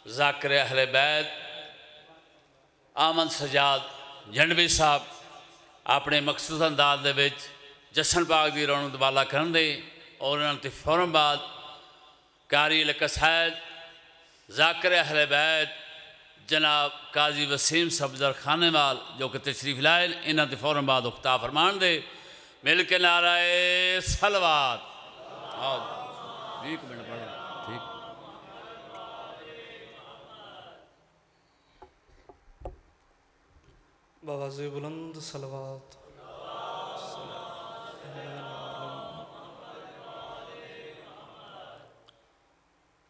ذاکر اہل بیت آمن سجاد جھنڈوی صاحب اپنے مخصوص انداز دے وچ جشن پاک دی رونق بالا کرن دے اور انہاں تے فوراً بعد قاری القصائد ذاکر اہل بیت جناب قاضی وسیم صفدر خانیوال جو کہ تشریف لائے انہاں تے فوراً بعد اختتام فرمان دے مل کے نعرہ صلوات ایک منٹ پڑھو ٹھیک بآواز بلند صلوات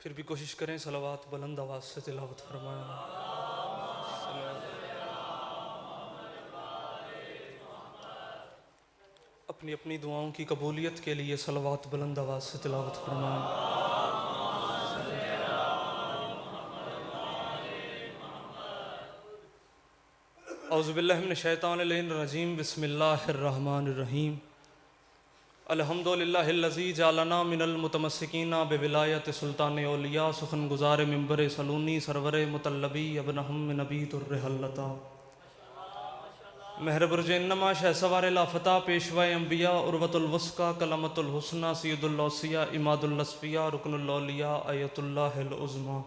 پھر بھی کوشش کریں صلوات بلند آواز سے تلاوت فرمائیں اپنی اپنی دعاؤں کی قبولیت کے لیے صلوات بلند آواز سے تلاوت فرمائیں اعوذ باللہ من الشیطان الرجیم بسم اللہ الرحمن الرحیم الحمدللہ الذی جعلنا من المتمسکین بولایت سلطان اولیاء سخن گزار منبر سلونی سرور مطلبی ابنہم نبی الرحلتا مہر برج انما شہ سوار لافتہ پیشوائے انبیاء عروۃ الوثقی کلمۃ الحسنی سید الاوصیاء اماد الاصفیاء رکن الاولیاء آیت اللہ العظمیٰ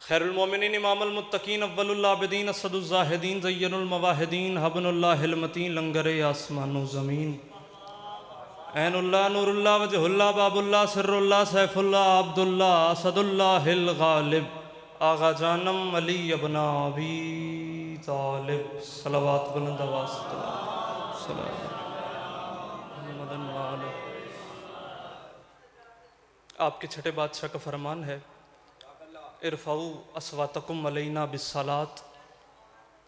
خیر المومنین امام المتقین اول العابدین اسد الزاہدین زین المواحدین حبن اللہ المتین لنگر آسمان و زمین عین اللہ نور اللہ وجہ اللہ باب اللہ سر اللہ سیف اللہ عبد اللہ اسد اللہ الغالب آغا جانم علی ابن ابی طالب صلوات بلند آواز آپ کے چھٹے بادشاہ کا فرمان ہے ارفعوا اصواتکم علینا بالصلاۃ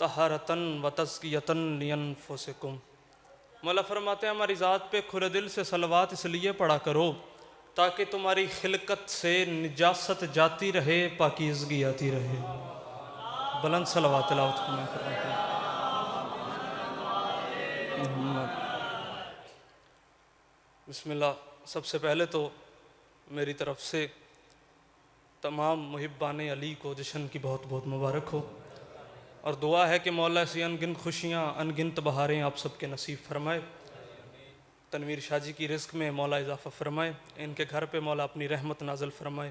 طہارتاً و تزکیۃً لانفسکم مولا فرماتے ہیں ہماری ذات پہ کھلے دل سے صلوات اس لیے پڑھا کرو تاکہ تمہاری خلقت سے نجاست جاتی رہے پاکیزگی آتی رہے بلند صلوات تلاوت کرنا بسم اللہ سب سے پہلے تو میری طرف سے تمام محبان علی کو جشن کی بہت بہت مبارک ہو اور دعا ہے کہ مولا ایسی انگنت خوشیاں انگنت بہاریں آپ سب کے نصیب فرمائے تنویر شاہ جی کی رزق میں مولا اضافہ فرمائے ان کے گھر پہ مولا اپنی رحمت نازل فرمائے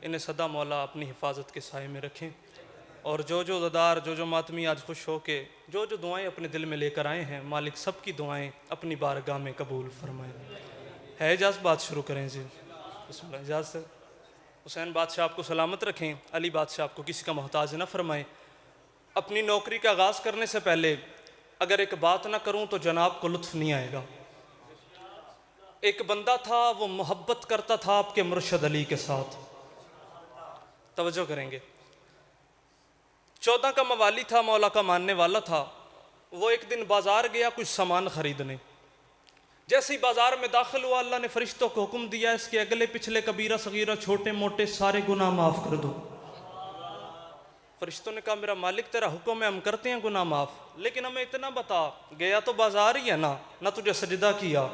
انہیں سدا مولا اپنی حفاظت کے سائے میں رکھیں اور جو زدار جو ماتمی آج خوش ہو کے جو دعائیں اپنے دل میں لے کر آئے ہیں مالک سب کی دعائیں اپنی بارگاہ میں قبول فرمائے ہے اجازت بات شروع کریں جی بسم اللہ اجازت ہے حسین بادشاہ آپ کو سلامت رکھیں علی بادشاہ آپ کو کسی کا محتاج نہ فرمائیں اپنی نوکری کا آغاز کرنے سے پہلے اگر ایک بات نہ کروں تو جناب کو لطف نہیں آئے گا ایک بندہ تھا وہ محبت کرتا تھا آپ کے مرشد علی کے ساتھ توجہ کریں گے 14 کا موالی تھا مولا کا ماننے والا تھا وہ ایک دن بازار گیا کچھ سامان خریدنے جیسے ہی بازار میں داخل ہوا اللہ نے فرشتوں کو حکم دیا اس کے اگلے پچھلے کبیرہ صغیرہ چھوٹے موٹے سارے گناہ معاف کر دو فرشتوں نے کہا میرا مالک تیرا حکم ہے ہم کرتے ہیں گناہ معاف لیکن ہمیں اتنا بتا گیا تو بازار ہی ہے نہ تجھے سجدہ کیا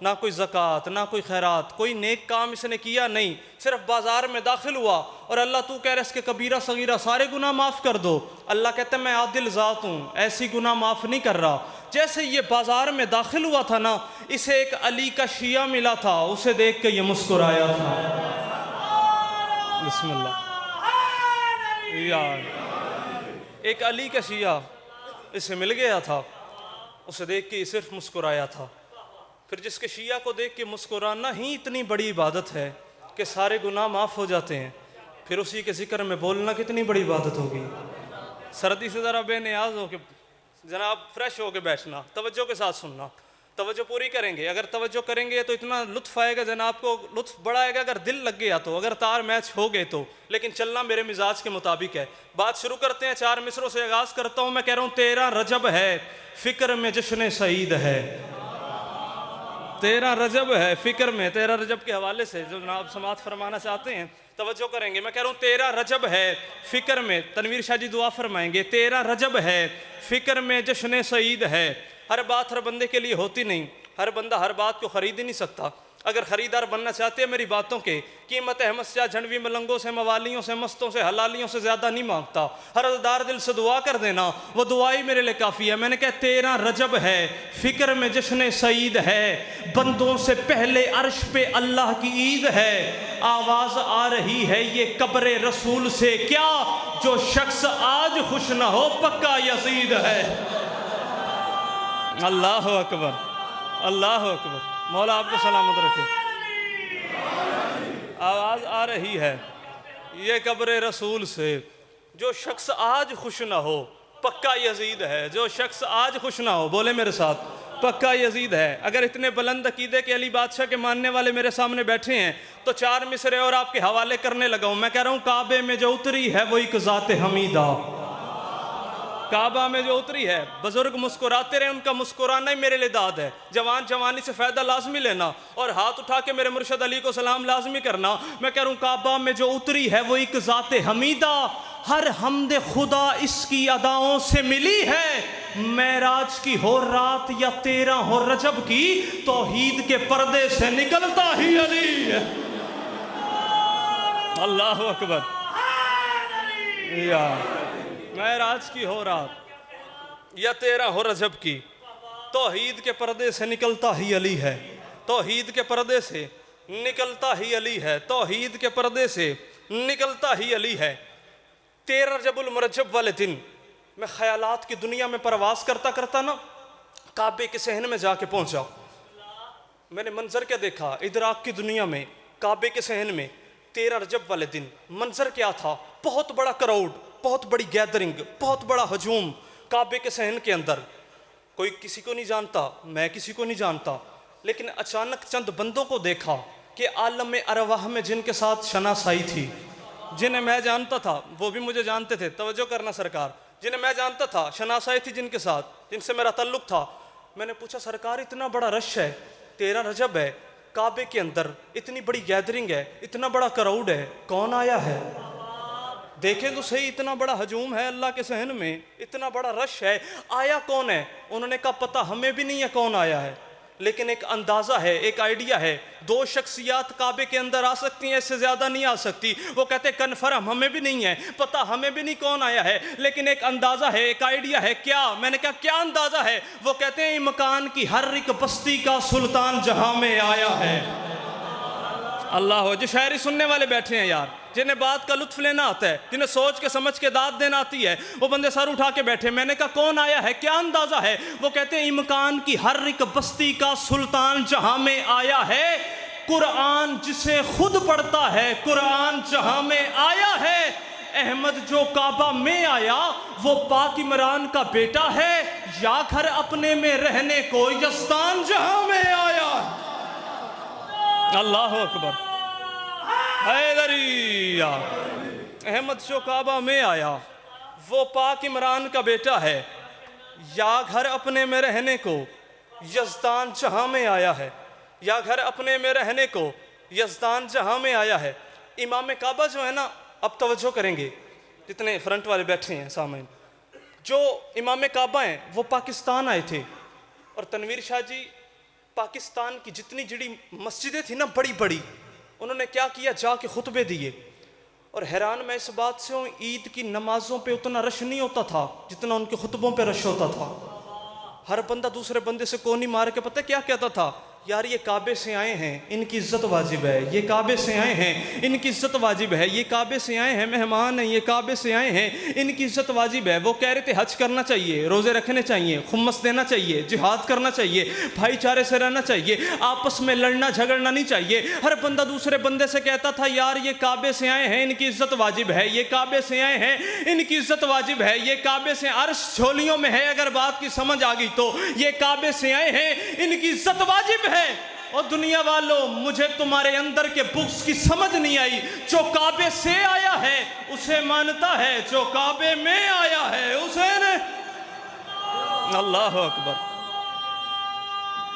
نہ کوئی زکوٰۃ نہ کوئی خیرات کوئی نیک کام اس نے کیا نہیں صرف بازار میں داخل ہوا اور اللہ تو کہہ رہا اس کے کبیرہ صغیرہ سارے گناہ معاف کر دو اللہ کہتے ہیں میں عادل ذات ہوں ایسی گناہ معاف نہیں کر رہا جیسے یہ بازار میں داخل ہوا تھا نا اسے ایک علی کا شیعہ ملا تھا اسے دیکھ کے یہ مسکرایا تھا بسم اللہ ایک علی کا شیعہ اسے مل گیا تھا اسے دیکھ کے صرف مسکرایا تھا پھر جس کے شیعہ کو دیکھ کے مسکرانا ہی اتنی بڑی عبادت ہے کہ سارے گناہ معاف ہو جاتے ہیں پھر اسی کے ذکر میں بولنا کتنی بڑی عبادت ہوگی سردی سے ذرا بے نیاز ہو کے جناب فریش ہو کے بیٹھنا توجہ کے ساتھ سننا توجہ پوری کریں گے اگر توجہ کریں گے تو اتنا لطف آئے گا جناب کو لطف بڑا آئے گا اگر دل لگ گیا تو اگر تار میچ ہو گئے تو لیکن چلنا میرے مزاج کے مطابق ہے بات شروع کرتے ہیں 4 مصروں سے آغاز کرتا ہوں میں کہہ رہا ہوں 13 رجب ہے فکر میں جشن سعید ہے 13 رجب ہے فکر میں 13 رجب کے حوالے سے جو جناب سماعت فرمانا چاہتے ہیں توجہ کریں گے میں کہہ رہا ہوں 13 رجب ہے فکر میں تنویر شاہ جی دعا فرمائیں گے 13 رجب ہے فکر میں جشن سعید ہے ہر بات ہر بندے کے لیے ہوتی نہیں ہر بندہ ہر بات کو خرید ہی نہیں سکتا اگر خریدار بننا چاہتے ہیں میری باتوں کے، قیمت احمد شاہ جھنڈوی ملنگوں سے، موالیوں سے، مستوں سے، حلالیوں سے زیادہ نہیں مانگتا۔ ہر عزادار دل سے دعا کر دینا، وہ دعائی میرے لئے کافی ہے۔ میں نے کہا 13 رجب ہے، فکر میں جشن سعید ہے، بندوں سے پہلے عرش پہ اللہ کی عید ہے، آواز آ رہی ہے یہ قبر رسول سے، کیا جو شخص آج خوش نہ ہو پکا یزید ہے۔ اللہ اکبر، اللہ اکبر، مولا آپ کو سلامت رکھے۔ آواز آ رہی ہے یہ قبر رسول سے، جو شخص آج خوش نہ ہو پکا یزید ہے، جو شخص آج خوش نہ ہو، بولے میرے ساتھ، پکا یزید ہے۔ اگر اتنے بلند عقیدے کے علی بادشاہ کے ماننے والے میرے سامنے بیٹھے ہیں تو 4 مصرے اور آپ کے حوالے کرنے لگا ہوں۔ میں کہہ رہا ہوں کعبے میں جو اتری ہے وہ ایک ذات حمیدہ، کعبہ میں جو اتری ہے، بزرگ مسکراتے رہے، ان کا مسکرانا ہی میرے لیے داد ہے۔ جوان جوانی سے فائدہ لازمی لینا اور ہاتھ اٹھا کے میرے مرشد علی کو سلام لازمی کرنا۔ میں کہہ رہا ہوں کعبہ میں جو اتری ہے وہ ایک ذات حمیدہ، ہر حمد خدا اس کی اداؤں سے ملی ہے۔ معراج کی ہو رات یا 13 ہو رجب کی، توحید کے پردے سے نکلتا ہی علی ہے۔ اللہ اکبر، یا معراج کی ہو رات یا 13 ہو رجب کی، توحید کے پردے سے نکلتا ہی علی ہے، توحید کے پردے سے نکلتا ہی علی ہے، توحید کے پردے سے نکلتا ہی علی ہے۔ 13 رجب المرجب والے دن میں خیالات کی دنیا میں پرواز کرتا کرتا نا کعبے کے صحن میں جا کے پہنچا۔ میں نے منظر کیا دیکھا ادراک کی دنیا میں، کعبے کے صحن میں 13 رجب والے دن منظر کیا تھا؟ بہت بڑا کراؤڈ، بہت بڑی گیدرنگ، بہت بڑا ہجوم کعبے کے صحن کے اندر۔ کوئی کسی کو نہیں جانتا، میں کسی کو نہیں جانتا، لیکن اچانک چند بندوں کو دیکھا کہ عالم ارواح میں جن کے ساتھ شناسائی تھی، جنہیں میں جانتا تھا وہ بھی مجھے جانتے تھے، توجہ کرنا سرکار، جنہیں میں جانتا تھا شناسائی تھی جن کے ساتھ، جن سے میرا تعلق تھا۔ میں نے پوچھا سرکار اتنا بڑا رش ہے، 13 رجب ہے، کعبے کے اندر اتنی بڑی گیدرنگ ہے، اتنا بڑا کراؤڈ ہے، کون آیا ہے؟ دیکھیں تو صحیح، اتنا بڑا ہجوم ہے اللہ کے صحن میں، اتنا بڑا رش ہے، آیا کون ہے؟ انہوں نے کہا پتہ ہمیں بھی نہیں ہے کون آیا ہے، لیکن ایک اندازہ ہے، ایک آئیڈیا ہے۔ 2 شخصیات کعبے کے اندر آ سکتی ہیں، اس سے زیادہ نہیں آ سکتی۔ وہ کہتے کنفرم ہمیں بھی نہیں ہے پتہ، ہمیں بھی نہیں کون آیا ہے، لیکن ایک اندازہ ہے، ایک آئیڈیا ہے۔ کیا؟ میں نے کہا کیا اندازہ ہے؟ وہ کہتے ہیں مکان کی ہر ایک بستی کا سلطان جہاں میں آیا ہے۔ اللہ ہو، جو شاعری سننے والے بیٹھے ہیں یار، جنہیں بات کا لطف لینا آتا ہے، جنہیں سوچ کے سمجھ کے داد دینا آتی ہے، وہ بندے سر اٹھا کے بیٹھے۔ میں نے کہا کون آیا ہے، کیا اندازہ ہے؟ وہ کہتے ہیں امکان کی ہر ایک بستی کا سلطان جہاں میں آیا ہے، قرآن جسے خود پڑھتا ہے، قرآن جہاں میں آیا ہے۔ احمد جو کعبہ میں آیا وہ پاک عمران کا بیٹا ہے، یا گھر اپنے میں رہنے کو یزدان جہاں میں آیا ہے۔ اللہ اکبر، حیدری، احمد جو کعبہ میں آیا وہ پاک عمران کا بیٹا ہے، یا گھر اپنے میں رہنے کو یزدان جہاں میں آیا ہے، یا گھر اپنے میں رہنے کو یزدان جہاں میں آیا ہے۔ امام کعبہ جو ہے نا، اب توجہ کریں گے جتنے فرنٹ والے بیٹھے ہیں سامعین، جو امام کعبہ ہیں وہ پاکستان آئے تھے، اور تنویر شاہ جی پاکستان کی جتنی جڑی مسجدیں تھیں نا بڑی بڑی، انہوں نے کیا کیا؟ جا کے خطبے دیے۔ اور حیران میں اس بات سے ہوں، عید کی نمازوں پہ اتنا رش نہیں ہوتا تھا جتنا ان کے خطبوں پہ رش ہوتا تھا۔ ہر بندہ دوسرے بندے سے کونی مار کے پتہ کیا کہتا تھا؟ یار یہ کعبے سے آئے ہیں، ان کی عزت واجب ہے، یہ کعبے سے آئے ہیں، ان کی عزت واجب ہے، یہ کعبے سے آئے ہیں مہمان ہیں، یہ کعبے سے آئے ہیں، ان کی عزت واجب ہے۔ وہ کہہ رہے تھے حج کرنا چاہیے، روزے رکھنے چاہیے، خمس دینا چاہیے، جہاد کرنا چاہیے، بھائی چارے سے رہنا چاہیے، آپس میں لڑنا جھگڑنا نہیں چاہیے۔ ہر بندہ دوسرے بندے سے کہتا تھا یار یہ کعبے سے آئے ہیں، ان کی عزت واجب ہے، یہ کعبے سے آئے ہیں، ان کی عزت واجب ہے، یہ کعبے سے، عرش جھولیوں میں ہے اگر بات کی سمجھ آ گئی تو، یہ کعبے سے آئے ہیں، ان کی عزت واجب ہے۔ اور دنیا والوں، مجھے تمہارے اندر کے بغض کی سمجھ نہیں آئی۔ جو کعبے سے آیا ہے اسے مانتا ہے، جو کعبے میں آیا ہے اسے نے۔ اللہ اکبر،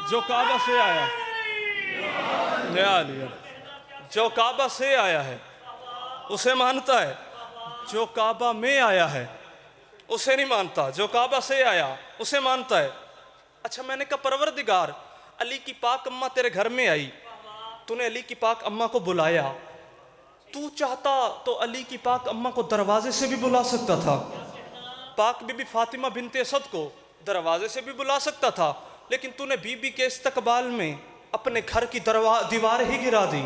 جو کعبہ سے آیا، جو کعبہ سے آیا ہے اسے مانتا ہے، جو کعبہ میں آیا ہے اسے نہیں مانتا، جو کعبہ سے آیا اسے مانتا ہے۔ اچھا، میں نے کہا پروردگار، علی کی پاک اماں تیرے گھر میں آئی، تو نے علی کی پاک اماں کو بلایا. تو چاہتا تو علی کی پاک اماں کو دروازے سے بھی بلا سکتا تھا. پاک بی بی فاطمہ بنت اسد کو دروازے سے بھی بلا سکتا تھا, لیکن تو نے بی بی کے استقبال میں اپنے گھر کی دیوار ہی گرا دی.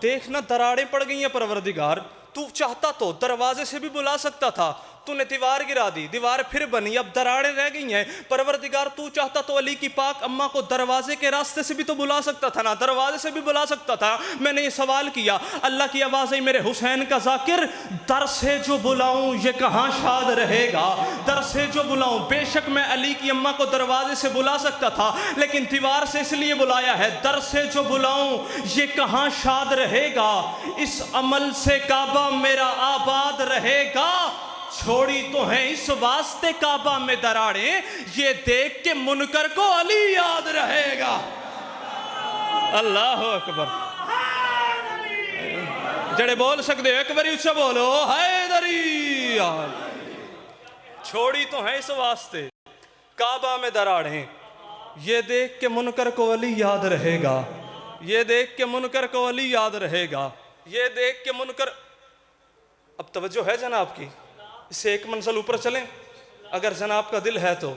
دیکھنا دراڑیں پڑ گئی ہیں پروردگار, تو چاہتا تو دروازے سے بھی بلا سکتا تھا, تو نے دیوار گرا دی, دیوار پھر بنی, اب دراڑیں رہ گئی ہیں. پروردگار تو چاہتا تو علی کی پاک اماں کو دروازے کے راستے سے بھی تو بلا سکتا تھا نا, دروازے سے بھی بلا سکتا تھا. میں نے یہ سوال کیا, اللہ کی آواز ہے میرے حسین کا ذاکر, در سے جو بلاؤں یہ کہاں شاد رہے گا, در سے جو بلاؤں. بے شک میں علی کی اماں کو دروازے سے بلا سکتا تھا, لیکن دیوار سے اس لیے بلایا ہے, در سے جو بلاؤں یہ کہاں شاد رہے گا, اس عمل سے کعبہ میرا آباد رہے گا. چھوڑی تو ہیں اس واسطے کعبہ میں دراڑیں, یہ دیکھ کے منکر کو علی یاد رہے گا. اللہ اکبر. جڑے بول سکتے ایک باری اس سے بولو حیدری. چھوڑی تو ہیں اس واسطے کعبہ میں دراڑیں, یہ دیکھ کے منکر کو علی یاد رہے گا, یہ دیکھ کے منکر کو علی یاد رہے گا, یہ دیکھ کے منکر. اب توجہ ہے جناب کی, اس سے ایک منزل اوپر چلیں. اگر جناب کا دل ہے تو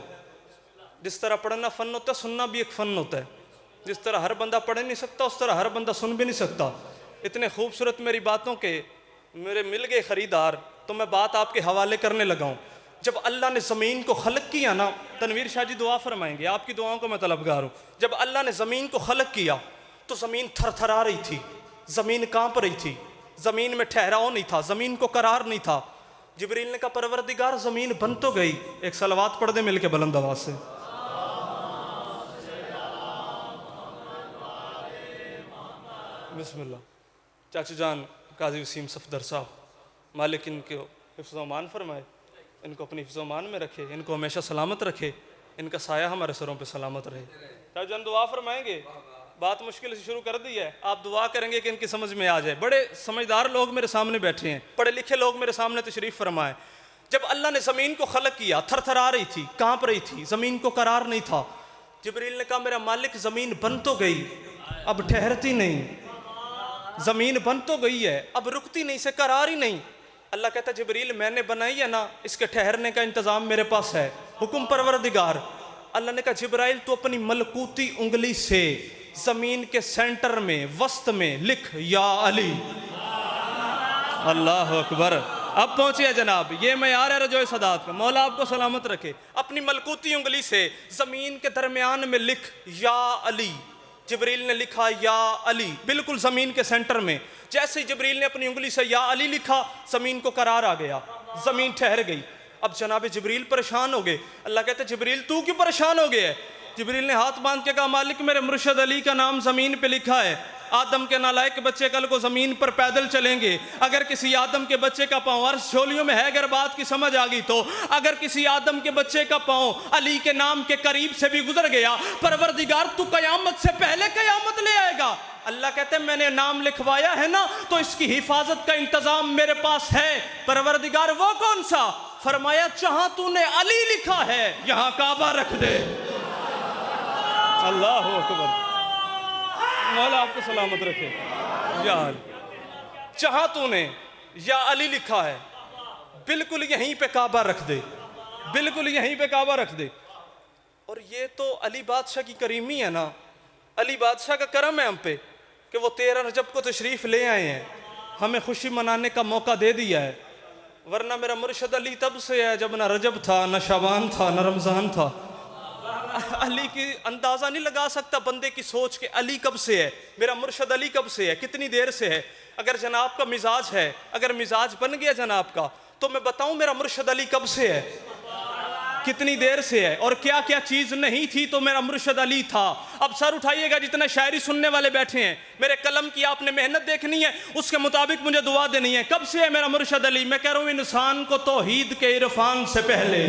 جس طرح پڑھنا فن ہوتا ہے, سننا بھی ایک فن ہوتا ہے. جس طرح ہر بندہ پڑھ نہیں سکتا, اس طرح ہر بندہ سن بھی نہیں سکتا. اتنے خوبصورت میری باتوں کے میرے مل گئے خریدار, تو میں بات آپ کے حوالے کرنے لگا ہوں. جب اللہ نے زمین کو خلق کیا نا, تنویر شاہ جی دعا فرمائیں گے, آپ کی دعاؤں کو میں طلبگار ہوں. جب اللہ نے زمین کو خلق کیا تو زمین تھر تھرا رہی تھی, زمین کانپ رہی تھی, زمین میں ٹھہراؤ نہیں تھا, زمین کو قرار نہیں تھا. جبریل نے کہا پروردگار زمین بن تو گئی, ایک صلوات پڑھ دے مل کے بلند آواز سے. بسم اللہ. چاچو جان قاضی وسیم صفدر صاحب, مالک ان کو حفظ و امان فرمائے, ان کو اپنی حفظ و امان میں رکھے, ان کو ہمیشہ سلامت رکھے, ان کا سایہ ہمارے سروں پہ سلامت رہے. چاچو جان دعا فرمائیں گے. بات مشکل سے شروع کر دی ہے, آپ دعا کریں گے کہ ان کی سمجھ میں آ جائے. بڑے سمجھدار لوگ میرے سامنے بیٹھے ہیں, پڑھے لکھے لوگ میرے سامنے تشریف فرمائیں. جب اللہ نے زمین کو خلق کیا, تھر تھرا رہی تھی, کانپ رہی تھی, زمین کو قرار نہیں تھا. جبریل نے کہا میرا مالک زمین بن تو گئی, اب ٹھہرتی نہیں. زمین بن تو گئی ہے, اب رکتی نہیں, سے قرار ہی نہیں. اللہ کہتا جبریل میں نے بنائی ہے نا, اس کے ٹھہرنے کا انتظام میرے پاس ہے. حکم پروردگار. اللہ نے کہا جبرائیل تو اپنی ملکوتی انگلی سے زمین کے سینٹر میں وسط میں لکھ یا علی. اللہ اکبر. اب پہنچے جناب, یہ معیار ہے رجوع سادات کا. مولا آپ کو سلامت رکھے. اپنی ملکوتی انگلی سے زمین کے درمیان میں لکھ یا علی. جبریل نے لکھا یا علی بالکل زمین کے سینٹر میں. جیسے ہی جبریل نے اپنی انگلی سے یا علی لکھا, زمین کو قرار آ گیا, زمین ٹھہر گئی. اب جناب جبریل پریشان ہو گئے. اللہ کہتے جبریل تو کیوں پریشان ہو گئے؟ جبریل نے ہاتھ باندھ کے کہا مالک میرے مرشد علی کا نام زمین پہ لکھا ہے. آدم کے نالائق بچے کل کو زمین پر پیدل چلیں گے. اگر کسی آدم کے بچے کا پاؤں عرش جھولیوں میں ہے, اگر بات کی سمجھ آ گئی تو, اگر کسی آدم کے بچے کا پاؤں علی کے نام کے قریب سے بھی گزر گیا, پروردگار تو قیامت سے پہلے قیامت لے آئے گا. اللہ کہتے ہیں میں نے نام لکھوایا ہے نا, تو اس کی حفاظت کا انتظام میرے پاس ہے. پروردگار وہ کون سا؟ فرمایا جہاں تو نے علی لکھا ہے یہاں کعبہ رکھ دے. اللہ اکبر. مولا آپ کو سلامت رکھے. یا علی, جہاں تو نے یا علی لکھا ہے بالکل یہیں پہ کعبہ رکھ دے, بالکل یہیں پہ کعبہ رکھ دے. اور یہ تو علی بادشاہ کی کریمی ہے نا, علی بادشاہ کا کرم ہے ہم پہ کہ وہ 13 رجب کو تشریف لے آئے ہیں, ہمیں خوشی منانے کا موقع دے دیا ہے. ورنہ میرا مرشد علی تب سے ہے جب نہ رجب تھا, نہ شعبان تھا, نہ رمضان تھا. علی کی اندازہ نہیں لگا سکتا بندے کی سوچ کہ علی کب سے ہے, میرا مرشد علی کب سے ہے, کتنی دیر سے ہے. اگر جناب کا مزاج ہے, اگر مزاج بن گیا جناب کا, تو میں بتاؤں میرا مرشد علی کب سے ہے, کتنی دیر سے ہے, اور کیا کیا چیز نہیں تھی تو میرا مرشد علی تھا. اب سر اٹھائیے گا جتنے شاعری سننے والے بیٹھے ہیں, میرے قلم کی آپ نے محنت دیکھنی ہے, اس کے مطابق مجھے دعا دینی ہے. کب سے ہے میرا مرشد علی؟ میں کہہ رہا ہوں انسان کو توحید کے عرفان سے پہلے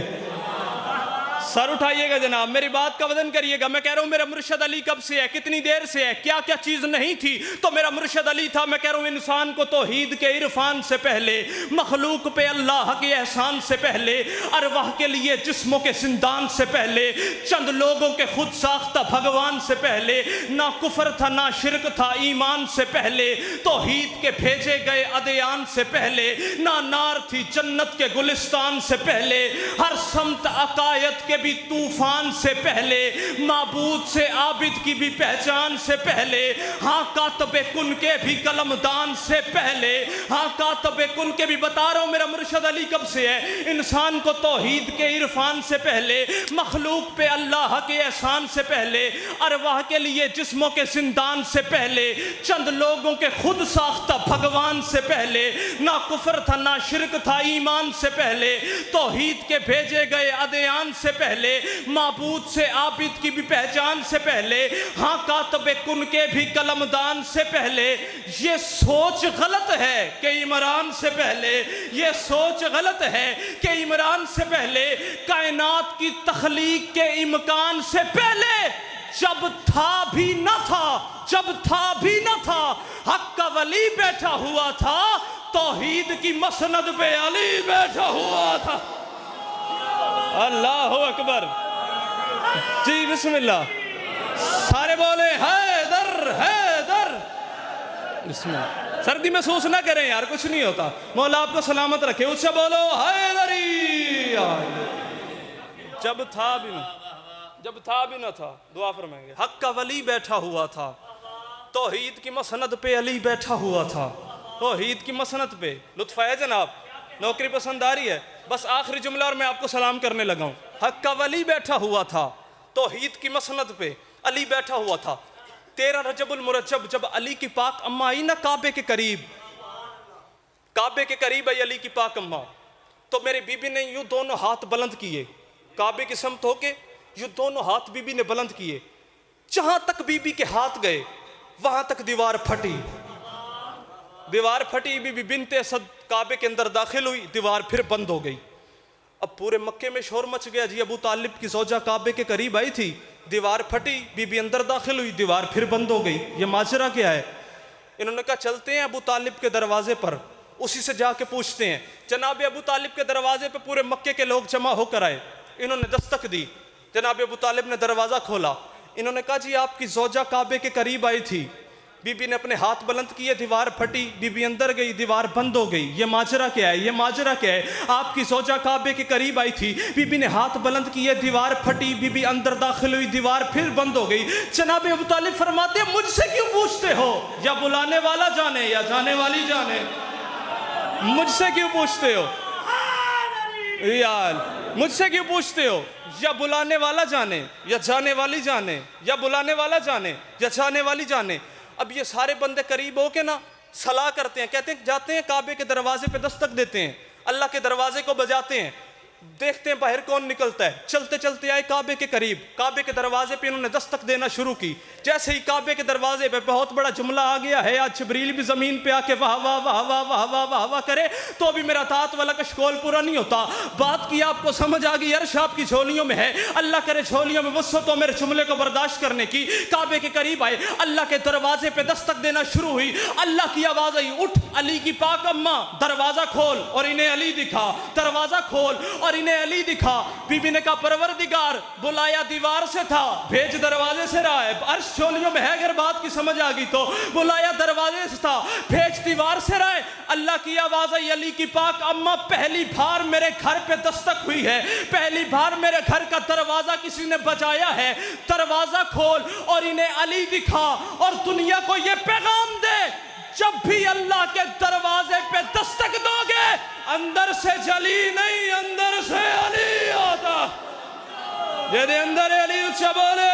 سر اٹھائیے گا جناب، میری بات کا وزن کریے گا. میں کہہ رہا ہوں میرا مرشد علی کب سے ہے، کتنی دیر سے ہے، کیا کیا چیز نہیں تھی تو میرا مرشد علی تھا. میں کہہ رہا ہوں انسان کو توحید کے عرفان سے پہلے، مخلوق پہ اللہ کے احسان سے پہلے، ارواح کے لیے جسموں کے زندان سے پہلے، چند لوگوں کے خود ساختہ بھگوان سے پہلے، نہ کفر تھا نہ شرک تھا ایمان سے پہلے، توحید کے بھیجے گئے ادیان سے پہلے، نہ نار تھی جنت کے گلستان سے پہلے، ہر سمت عقائد کے بھی طوفان سے پہلے، معبود سے عابد کی بھی پہچان سے پہلے، ہاں کاتب کن کے بھی قلم دان سے پہلے، ہاں کاتب کن کے بھی. بتا رہا ہوں میرا مرشد علی کب سے ہے، انسان کو توحید کے عرفان سے پہلے، مخلوق پہ اللہ کے احسان سے پہلے، ارواح کے لیے جسموں کے زندان سے پہلے، چند لوگوں کے خود ساختہ بھگوان سے پہلے، نہ کفر تھا نہ شرک تھا ایمان سے پہلے، توحید کے بھیجے گئے ادیان سے پہلے، معبود سے عابد کی بھی پہچان سے پہلے، ہاں کاتب کن کے بھی قلم دان سے پہلے. یہ سوچ غلط ہے کہ عمران سے پہلے، یہ سوچ غلط ہے کہ عمران سے پہلے، کائنات کی تخلیق کے امکان سے پہلے، جب تھا بھی نہ تھا، جب تھا بھی نہ تھا، حق کا ولی بیٹھا ہوا تھا، توحید کی مسند پہ علی بیٹھا ہوا تھا. اللہ اکبر. جی بسم اللہ، سارے بولے حیدر حیدر. بسم اللہ. سردی محسوس نہ کریں یار، کچھ نہیں ہوتا. مولا آپ کو سلامت رکھے. اس سے بولو حیدری. جب تھا بھی نہ، جب تھا بھی نہ تھا، دعا فرمائیں گے. حق کا ولی بیٹھا ہوا تھا، توحید کی مسند پہ علی بیٹھا ہوا تھا. توحید کی مسند پہ. لطف ہے جناب؟ نوکری پسند آ رہی ہے؟ بس آخری جملہ اور میں آپ کو سلام کرنے لگا ہوں. حق کا ولی بیٹھا ہوا تھا، توحید کی مسند پہ علی بیٹھا ہوا تھا. 13 رجب المرجب جب علی کی پاک اماں آئی نا کعبے کے قریب، کعبے کے قریب آئی علی کی پاک اماں، تو میری بی بی نے یوں دونوں ہاتھ بلند کیے، کعبے کی سمت ہو کے یوں دونوں ہاتھ بی بی نے بلند کیے. جہاں تک بی بی کے ہاتھ گئے وہاں تک دیوار پھٹی. دیوار پھٹی، بی بی بنت اسد کعبے کے اندر داخل ہوئی، دیوار پھر بند ہو گئی. اب پورے مکے میں شور مچ گیا جی. ابو طالب کی زوجہ کعبے کے قریب آئی تھی، دیوار پھٹی، بی بی اندر داخل ہوئی، دیوار پھر بند ہو گئی. یہ ماجرا کیا ہے؟ انہوں نے کہا چلتے ہیں ابو طالب کے دروازے پر، اسی سے جا کے پوچھتے ہیں. جناب ابو طالب کے دروازے پہ پورے مکے کے لوگ جمع ہو کر آئے. انہوں نے دستک دی، جناب ابو طالب نے دروازہ کھولا. انہوں نے کہا جی آپ کی زوجہ کعبے کے قریب آئی تھی. بی بی نے اپنے ہاتھ بلند کیے، دیوار پھٹی، بی بی اندر گئی، دیوار بند ہو گئی. یہ ماجرا کیا ہے؟ یہ ماجرا کیا ہے؟ آپ کی زوجہ کعبے کے قریب آئی تھی، بی بی نے ہاتھ بلند کیے، دیوار پھٹی، بی بی اندر داخل ہوئی، دیوار پھر بند ہو گئی. جناب ابو طالب فرماتے ہیں مجھ سے کیوں پوچھتے ہو؟ یا بلانے والا جانے یا جانے والی جانے. مجھ سے کیوں پوچھتے ہو یار؟ مجھ سے کیوں پوچھتے ہو؟ یا بلانے والا جانے یا جانے والی جانے، یا بلانے والا جانے یا جانے والی جانے. اب یہ سارے بندے قریب ہو کے نا صلاح کرتے ہیں، کہتے ہیں جاتے ہیں کعبے کے دروازے پہ دستک دیتے ہیں، اللہ کے دروازے کو بجاتے ہیں، دیکھتے ہیں باہر کون نکلتا ہے. چلتے چلتے آئے کعبے کے قریب، کعبے کے دروازے پہ انہوں نے دستک دینا شروع کی. جیسے ہی کعبے کے دروازے پہ بہت بڑا جملہ آ گیا ہے، آج جبریل بھی زمین پہ آ کے واہ واہ واہ واہ واہ واہ واہ واہ کرے تو بھی میرا طاعت والا کشکول پورا نہیں ہوتا. بات کی آپ کو سمجھ آ گئی، عرش آپ کی جھولیوں میں ہے. اللہ کرے جھولیوں میں وسعت ہو میرے جملے کو برداشت کرنے کی. کعبے کے قریب آئے، اللہ کے دروازے پہ دستک دینا شروع ہوئی. اللہ کی آواز آئی، اٹھ علی کی پاک اماں دروازہ کھول، اور انہیں علی دکھا. دروازہ کھول اور انہیں علی دکھا. بی بی نے کہا پروردگار بلایا دیوار سے تھا، بھیج دروازے سے رہا ہے. عرش جھولیوں میں ہے، اگر بات کی سمجھ آ گئی تو بلایا دروازے سے تھا، بھیج دیوار سے رہا ہے. اللہ کی آواز آئی، علی کی پاک اماں پہلی بار میرے گھر پہ دستک ہوئی ہے، پہلی بار میرے گھر کا دروازہ کسی نے بجایا ہے. دروازہ کھول اور انہیں علی دکھا، اور دنیا کو یہ پیغام دے جب بھی اللہ کے دروازے پہ دستک دو گے اندر سے جلی نہیں، اندر سے علی آتا. یہ دے اندر علی اچھا بولے